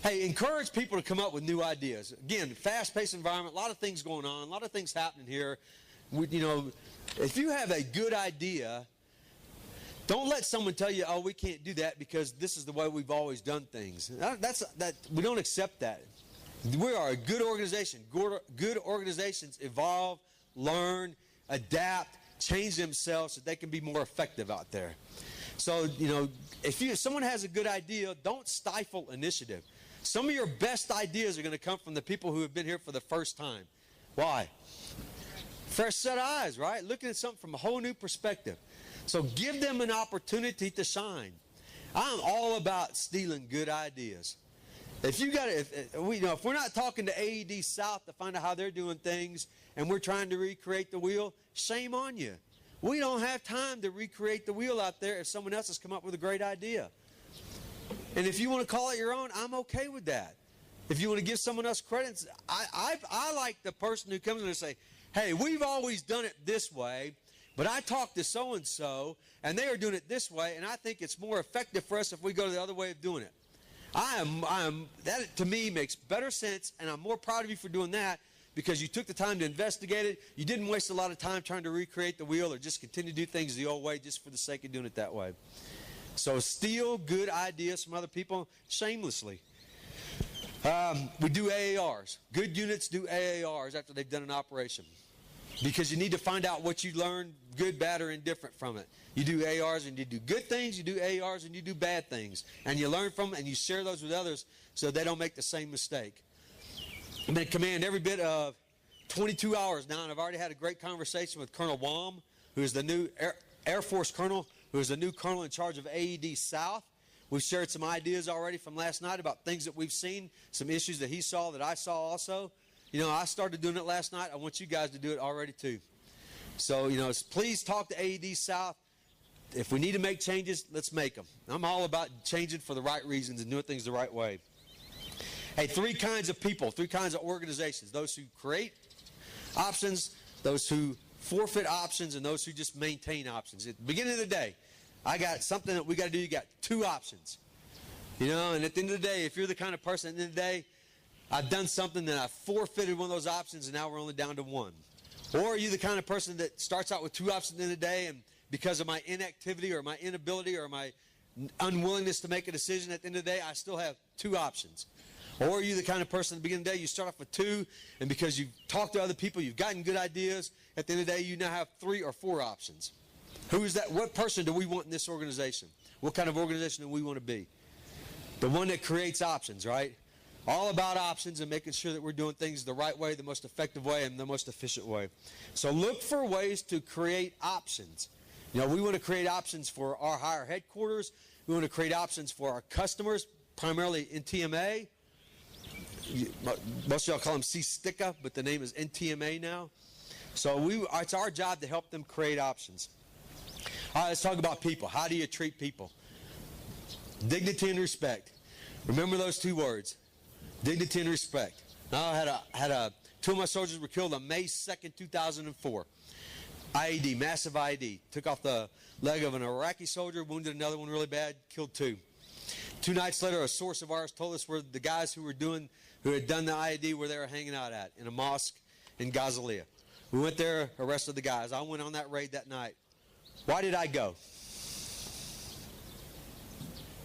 Hey, encourage people to come up with new ideas. Again, fast-paced environment, a lot of things going on, a lot of things happening here. If you have a good idea, don't let someone tell you, oh, we can't do that because this is the way we've always done things. We don't accept that. We are a good organization. Good organizations evolve, learn, adapt, change themselves so they can be more effective out there. So, if someone has a good idea, don't stifle initiative. Some of your best ideas are going to come from the people who have been here for the first time. Why? Fresh set of eyes, right? Looking at something from a whole new perspective. So give them an opportunity to shine. I'm all about stealing good ideas. If we're not talking to AED South to find out how they're doing things and we're trying to recreate the wheel, shame on you. We don't have time to recreate the wheel out there if someone else has come up with a great idea. And if you want to call it your own, I'm okay with that. If you want to give someone else credit, I like the person who comes in and say, hey, we've always done it this way, but I talked to so-and-so, and they are doing it this way, and I think it's more effective for us if we go to the other way of doing it. That to me makes better sense, and I'm more proud of you for doing that because you took the time to investigate it. You didn't waste a lot of time trying to recreate the wheel or just continue to do things the old way just for the sake of doing it that way. So steal good ideas from other people shamelessly. We do AARs. Good units do AARs after they've done an operation because you need to find out what you learned, good, bad, or indifferent from it. You do AARs and you do good things, you do AARs and you do bad things. And you learn from them and you share those with others so they don't make the same mistake. I'm in command every bit of 22 hours now, and I've already had a great conversation with Colonel Wam, who is the new Air Force Colonel, who is the new Colonel in charge of AED South. We've shared some ideas already from last night about things that we've seen, some issues that he saw that I saw also. I started doing it last night. I want you guys to do it already too. So, please talk to AED South. If we need to make changes, let's make them. I'm all about changing for the right reasons and doing things the right way. Hey, three kinds of people, three kinds of organizations. Those who create options, those who forfeit options, and those who just maintain options. At the beginning of the day, I got something that we got to do. You got two options. And at the end of the day, if you're the kind of person at the end of the day, I've done something that I forfeited one of those options and now we're only down to one. Or are you the kind of person that starts out with two options at the end of the day and because of my inactivity or my inability or my unwillingness to make a decision at the end of the day, I still have two options? Or are you the kind of person at the beginning of the day, you start off with two, and because you've talked to other people, you've gotten good ideas, at the end of the day, you now have 3 or 4 options. Who is that? What person do we want in this organization? What kind of organization do we want to be? The one that creates options, right? All about options and making sure that we're doing things the right way, the most effective way, and the most efficient way. So look for ways to create options. We want to create options for our higher headquarters. We want to create options for our customers, primarily in TMA. Most of y'all call them C-Sticka, but the name is NTMA now. So it's our job to help them create options. All right, let's talk about people. How do you treat people? Dignity and respect. Remember those 2 words. Dignity and respect. Now, two of my soldiers were killed on May 2nd, 2004. IED, massive IED. Took off the leg of an Iraqi soldier, wounded another one really bad, killed 2. 2 nights later, a source of ours told us where the guys who had done the IED where they were hanging out at, in a mosque in Ghazalia. We went there, arrested the guys. I went on that raid that night. Why did I go?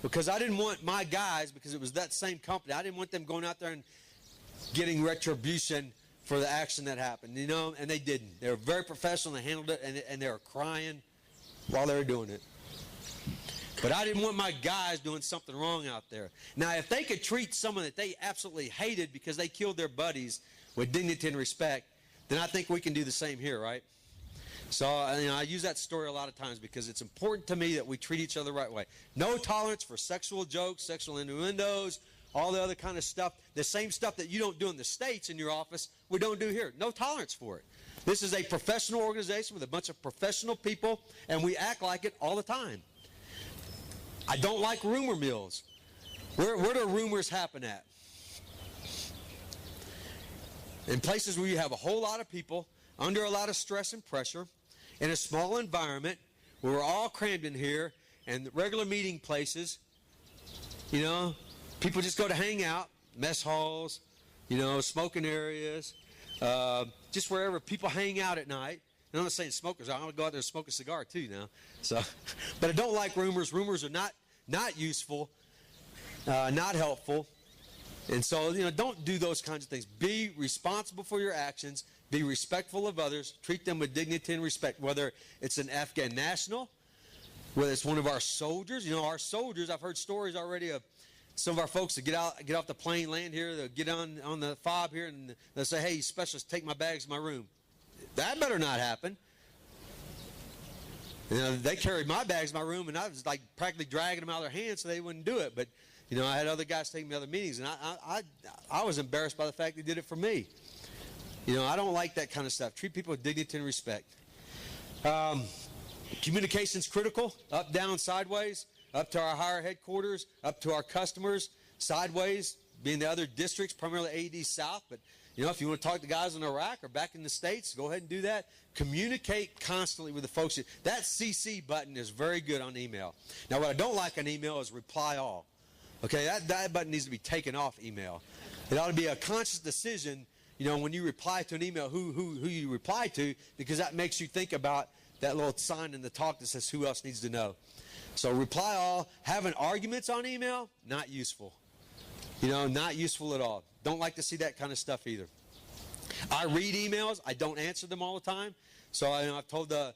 Because I didn't want my guys, because it was that same company, I didn't want them going out there and getting retribution for the action that happened, and they didn't. They were very professional, and they handled it, and they were crying while they were doing it. But I didn't want my guys doing something wrong out there. Now, if they could treat someone that they absolutely hated because they killed their buddies with dignity and respect, then I think we can do the same here, right? So I use that story a lot of times because it's important to me that we treat each other the right way. No tolerance for sexual jokes, sexual innuendos, all the other kind of stuff. The same stuff that you don't do in the States in your office, we don't do here. No tolerance for it. This is a professional organization with a bunch of professional people, and we act like it all the time. I don't like rumor mills. Where do rumors happen at? In places where you have a whole lot of people under a lot of stress and pressure in a small environment where we're all crammed in here and regular meeting places, People just go to hang out, mess halls, smoking areas, just wherever people hang out at night. And I'm not saying smokers. I'm going to go out there and smoke a cigar too now. So, but I don't like rumors. Rumors are not useful, not helpful. And so, don't do those kinds of things. Be responsible for your actions. Be respectful of others. Treat them with dignity and respect, whether it's an Afghan national, whether it's one of our soldiers. Our soldiers, I've heard stories already of some of our folks that get off the plane, land here, they'll get on the fob here, and they'll say, hey, specialist, take my bags in my room. That better not happen. They carried my bags in my room, and I was like practically dragging them out of their hands so they wouldn't do it. But, I had other guys taking me to other meetings, and I was embarrassed by the fact they did it for me. I don't like that kind of stuff. Treat people with dignity and respect. Communication's critical, up, down, sideways, up to our higher headquarters, up to our customers, sideways, being the other districts, primarily AED South. But, if you want to talk to guys in Iraq or back in the States, go ahead and do that. Communicate constantly with the folks. That CC button is very good on email. Now, what I don't like on email is reply all. Okay, that button needs to be taken off email. It ought to be a conscious decision, when you reply to an email, who you reply to, because that makes you think about that little sign in the talk that says who else needs to know. So reply all. Having arguments on email, not useful. Not useful at all. Don't like to see that kind of stuff either. I read emails. I don't answer them all the time. So I've told the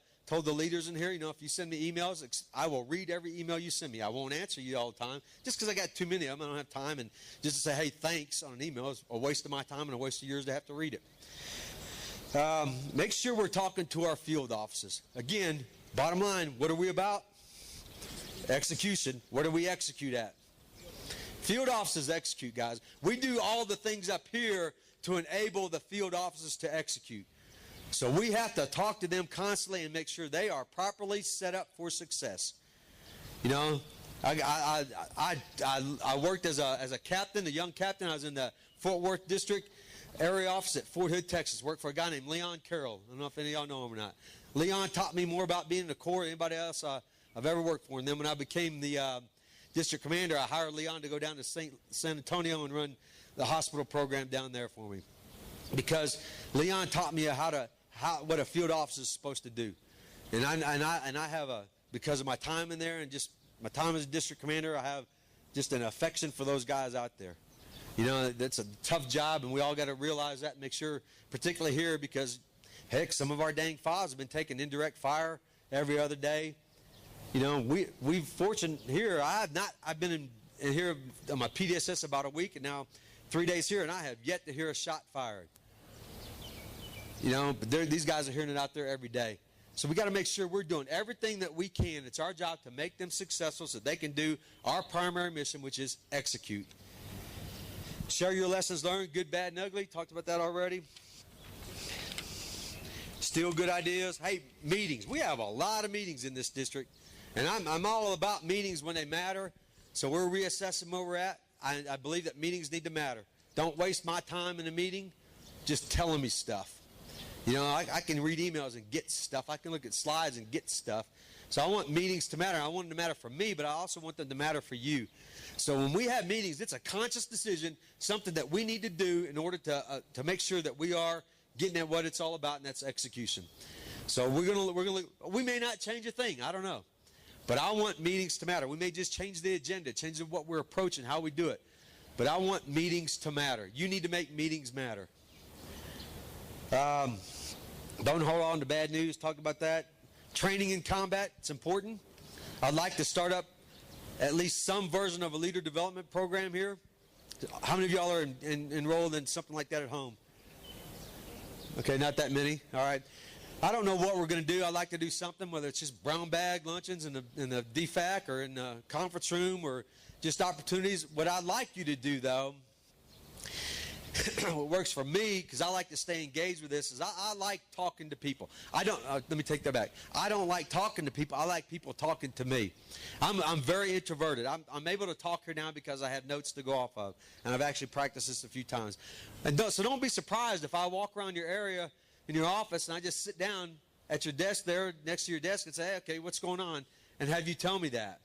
leaders in here, if you send me emails, I will read every email you send me. I won't answer you all the time. Just because I got too many of them, I don't have time. And just to say, hey, thanks on an email is a waste of my time and a waste of yours to have to read it. Make sure we're talking to our field offices. Again, bottom line, what are we about? Execution. Where do we execute at? Field offices execute, guys. We do all the things up here to enable the field offices to execute. So we have to talk to them constantly and make sure they are properly set up for success. I worked as a captain, a young captain. I was in the Fort Worth District area office at Fort Hood, Texas. Worked for a guy named Leon Carroll. I don't know if any of y'all know him or not. Leon taught me more about being in the Corps than anybody else I've ever worked for. And then when I became the district commander, I hired Leon to go down to San Antonio and run the hospital program down there for me, because Leon taught me what a field officer is supposed to do. And I have because of my time in there and just my time as a district commander, I have just an affection for those guys out there. That's a tough job, and we all got to realize that and make sure, particularly here, because heck, some of our dang FOBs have been taking indirect fire every other day. We've fortunate here. I've been in here on my PDSS about a week, and now 3 days here, and I have yet to hear a shot fired. But these guys are hearing it out there every day. So we got to make sure we're doing everything that we can. It's our job to make them successful so they can do our primary mission, which is execute. Share your lessons learned, good, bad, and ugly. Talked about that already. Steal good ideas. Hey, meetings. We have a lot of meetings in this district. And I'm all about meetings when they matter. So we're reassessing where we're at. I believe that meetings need to matter. Don't waste my time in a meeting just telling me stuff. I can read emails and get stuff. I can look at slides and get stuff. So I want meetings to matter. I want them to matter for me, but I also want them to matter for you. So when we have meetings, it's a conscious decision, something that we need to do in order to make sure that we are getting at what it's all about, and that's execution. So we may not change a thing. I don't know. But I want meetings to matter. We may just change the agenda, change what we're approaching, how we do it. But I want meetings to matter. You need to make meetings matter. Don't hold on to bad news. Talk about that. Training in combat, it's important. I'd like to start up at least some version of a leader development program here. How many of y'all are enrolled in something like that at home? Okay, not that many. All right. I don't know what we're going to do. I'd like to do something, whether it's just brown bag luncheons in the DFAC or in the conference room or just opportunities. What I'd like you to do, though, what works for me, because I like to stay engaged with this, is I like talking to people. Let me take that back. I don't like talking to people. I like people talking to me. I'm very introverted. I'm able to talk here now because I have notes to go off of, and I've actually practiced this a few times. So don't be surprised if I walk around your area in your office and I just sit down at your desk there next to your desk and say, hey, okay, what's going on? And have you tell me that.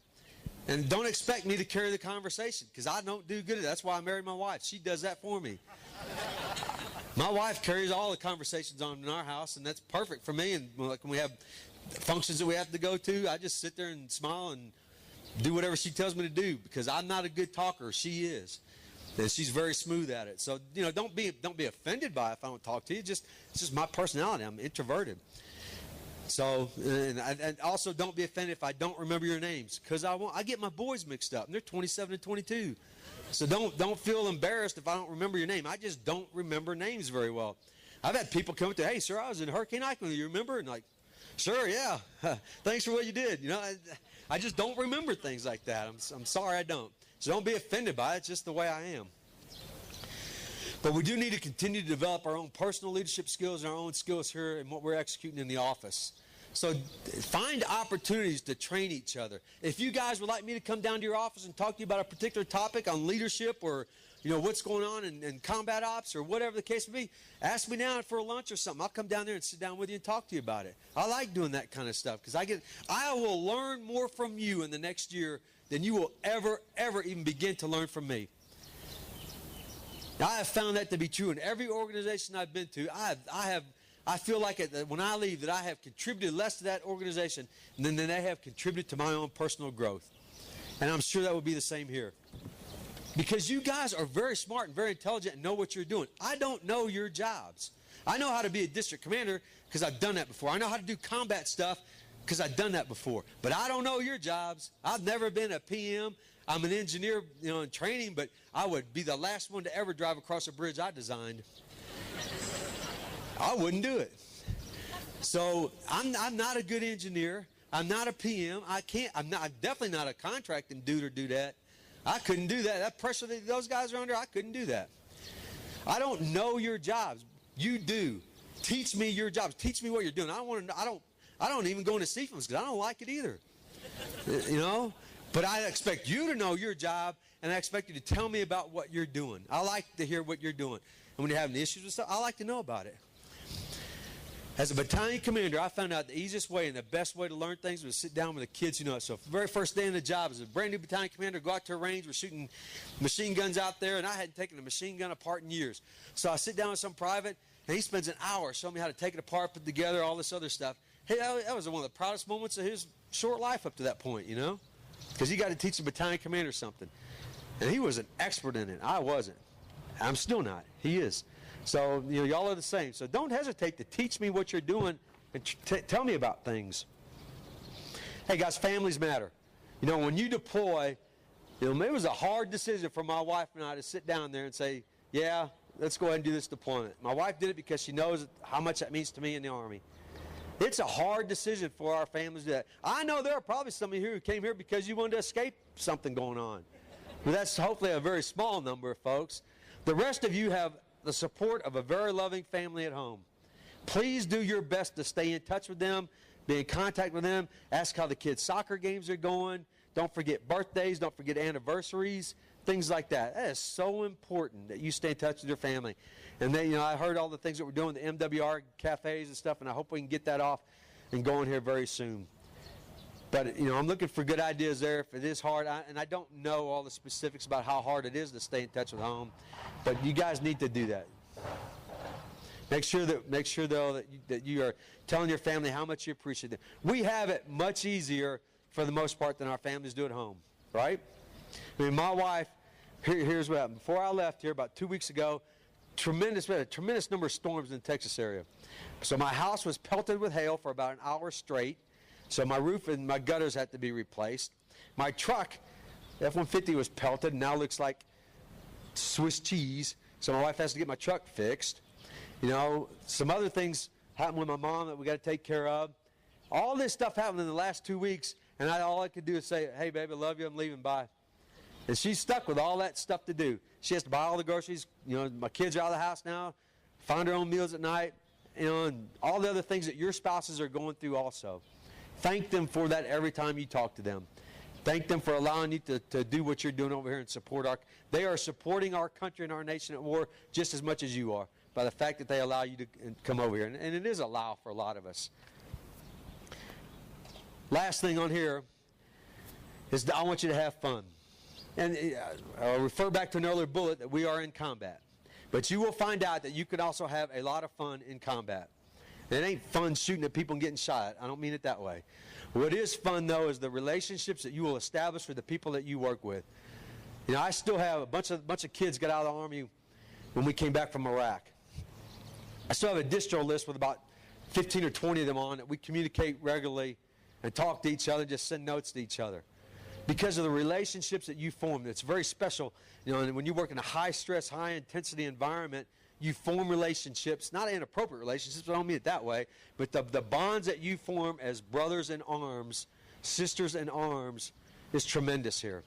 And don't expect me to carry the conversation, because I don't do good at it. That's why I married my wife. She does that for me. My wife carries all the conversations on in our house, and that's perfect for me. And like when we have functions that we have to go to, I just sit there and smile and do whatever she tells me to do, because I'm not a good talker. She is. And she's very smooth at it. So, you know, don't be offended by it if I don't talk to you. It's just my personality. I'm introverted. So, and also don't be offended if I don't remember your names, because I get my boys mixed up, and they're 27 and 22. So don't feel embarrassed if I don't remember your name. I just don't remember names very well. I've had people come up to, hey, sir, I was in Hurricane Ike, you remember? And like, sure, yeah. Thanks for what you did. You know, I just don't remember things like that. I'm sorry I don't. So don't be offended by it. It's just the way I am. But we do need to continue to develop our own personal leadership skills and our own skills here in what we're executing in the office. So find opportunities to train each other. If you guys would like me to come down to your office and talk to you about a particular topic on leadership, or you know what's going on in combat ops, or whatever the case may be, ask me now for a lunch or something. I'll come down there and sit down with you and talk to you about it. I like doing that kind of stuff, because I will learn more from you in the next year than you will ever even begin to learn from me. I have found that to be true in every organization I've been to. I feel like when I leave that I have contributed less to that organization than they have contributed to my own personal growth. And I'm sure that will be the same here. Because you guys are very smart and very intelligent and know what you're doing. I don't know your jobs. I know how to be a district commander because I've done that before. I know how to do combat stuff because I've done that before. But I don't know your jobs. I've never been a PM. I'm an engineer, you know, in training, but I would be the last one to ever drive across a bridge I designed. I wouldn't do it. So I'm not a good engineer. I'm not a PM. I'm definitely not a contracting dude or dudette. I couldn't do that. That pressure that those guys are under, I couldn't do that. I don't know your jobs. You do. Teach me your jobs. Teach me what you're doing. I don't even go into CFMs because I don't like it either. You know? But I expect you to know your job, and I expect you to tell me about what you're doing. I like to hear what you're doing. And when you're having issues with stuff, I like to know about it. As a battalion commander, I found out the easiest way and the best way to learn things was to sit down with the kids who know it. So the very first day in the job, as a brand new battalion commander, go out to a range, we're shooting machine guns out there, and I hadn't taken a machine gun apart in years. So I sit down with some private, and he spends an hour showing me how to take it apart, put it together, all this other stuff. Hey, that was one of the proudest moments of his short life up to that point, you know? Because he got to teach a battalion commander something. And he was an expert in it. I wasn't. I'm still not. He is. So, you know, y'all are the same. So don't hesitate to teach me what you're doing and tell me about things. Hey, guys, families matter. You know, when you deploy, you know, it was a hard decision for my wife and I to sit down there and say, yeah, let's go ahead and do this deployment. My wife did it because she knows how much that means to me in the Army. It's a hard decision for our families to do that. I know there are probably some of you who came here because you wanted to escape something going on. But that's hopefully a very small number of folks. The rest of you have the support of a very loving family at home. Please do your best to stay in touch with them, be in contact with them, ask how the kids' soccer games are going. Don't forget birthdays, don't forget anniversaries, things like that. That is so important that you stay in touch with your family. And then, you know, I heard all the things that we're doing, the MWR cafes and stuff, and I hope we can get that off and going here very soon. But, you know, I'm looking for good ideas there. If it is hard, and I don't know all the specifics about how hard it is to stay in touch with home, but you guys need to do that. Make sure though that you are telling your family how much you appreciate them. We have it much easier for the most part than our families do at home, right? I mean, my wife, here's what happened. Before I left here about 2 weeks ago, we had a tremendous number of storms in the Texas area. So my house was pelted with hail for about an hour straight. So my roof and my gutters had to be replaced. My truck, F-150, was pelted and now looks like Swiss cheese. So my wife has to get my truck fixed. You know, some other things happened with my mom that we got to take care of. All this stuff happened in the last 2 weeks, and all I could do is say, hey, baby, I love you, I'm leaving, bye. And she's stuck with all that stuff to do. She has to buy all the groceries. You know, my kids are out of the house now, find her own meals at night, you know, and all the other things that your spouses are going through also. Thank them for that every time you talk to them. Thank them for allowing you to do what you're doing over here and support they are supporting our country and our nation at war just as much as you are by the fact that they allow you to come over here. And it is a allow for a lot of us. Last thing on here is that I want you to have fun. And I'll refer back to an earlier bullet that we are in combat. But you will find out that you can also have a lot of fun in combat. And it ain't fun shooting at people and getting shot. I don't mean it that way. What is fun, though, is the relationships that you will establish with the people that you work with. You know, I still have a bunch of kids got out of the Army when we came back from Iraq. I still have a distro list with about 15 or 20 of them on that we communicate regularly and talk to each other, just send notes to each other. Because of the relationships that you form, it's very special. You know, and when you work in a high-stress, high-intensity environment, you form relationships, not inappropriate relationships, I don't mean it that way, but the bonds that you form as brothers in arms, sisters in arms, is tremendous here.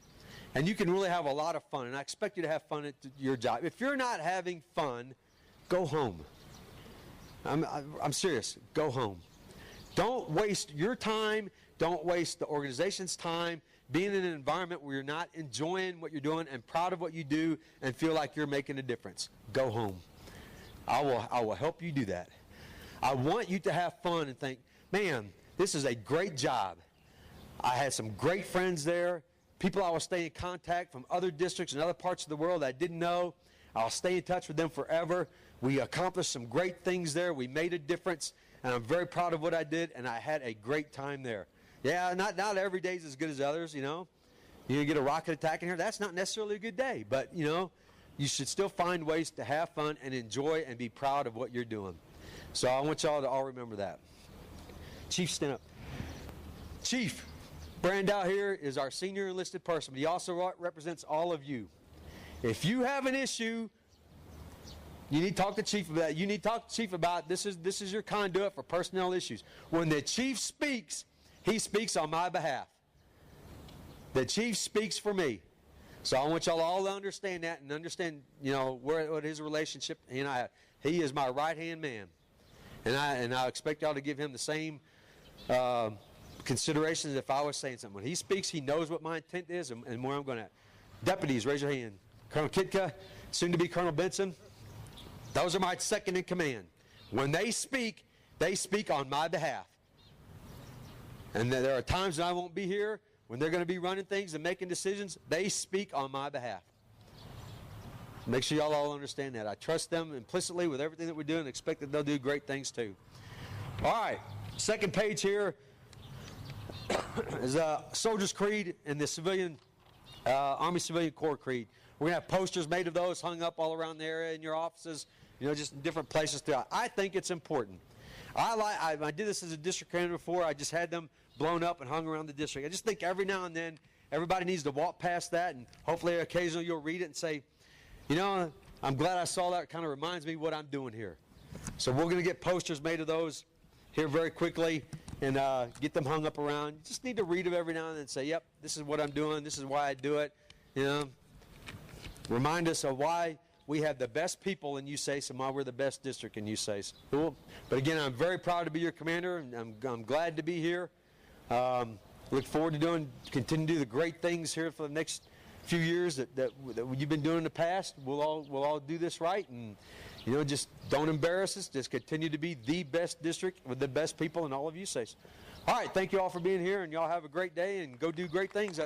And you can really have a lot of fun, and I expect you to have fun at your job. If you're not having fun, go home. I'm serious. Go home. Don't waste your time. Don't waste the organization's time being in an environment where you're not enjoying what you're doing and proud of what you do and feel like you're making a difference. Go home. I will help you do that. I want you to have fun and think, man, this is a great job. I had some great friends there, people I will stay in contact from other districts and other parts of the world that I didn't know. I'll stay in touch with them forever. We accomplished some great things there. We made a difference, and I'm very proud of what I did, and I had a great time there. Yeah, not every day is as good as others, you know. You get a rocket attack in here, that's not necessarily a good day, but, you know, you should still find ways to have fun and enjoy and be proud of what you're doing. So I want y'all to all remember that. Chief, stand up. Chief Brandow here is our senior enlisted person, but he also represents all of you. If you have an issue, you need to talk to Chief about it. You need to talk to Chief about this is your conduit for personnel issues. When the Chief speaks, he speaks on my behalf. The Chief speaks for me. So I want y'all all to understand that and understand, you know, what his relationship he and I have. He is my right-hand man. And I expect y'all to give him the same considerations if I was saying something. When he speaks, he knows what my intent is and where I'm going at. Deputies, raise your hand. Colonel Kitka, soon to be Colonel Benson. Those are my second in command. When they speak on my behalf. And there are times that I won't be here when they're going to be running things and making decisions. They speak on my behalf. Make sure y'all all understand that. I trust them implicitly with everything that we do and expect that they'll do great things too. All right, second page here is Soldier's Creed and the civilian Army Civilian Corps Creed. We're going to have posters made of those hung up all around the area in your offices, you know, just in different places throughout. I think it's important. I did this as a district commander before. I just had them blown up and hung around the district. I just think every now and then everybody needs to walk past that, and hopefully occasionally you'll read it and say, you know, I'm glad I saw that. It kind of reminds me what I'm doing here. So we're going to get posters made of those here very quickly and get them hung up around. You just need to read them every now and then and say, yep, this is what I'm doing. This is why I do it. You know, remind us of why we have the best people in USACE and why we're the best district in USACE. Cool. But again, I'm very proud to be your commander, and I'm glad to be here. Look forward to continue to do the great things here for the next few years that you've been doing in the past. We'll all do this right, and you know, just don't embarrass us. Just continue to be the best district with the best people in all of USACE. All right, thank you all for being here, and y'all have a great day and go do great things.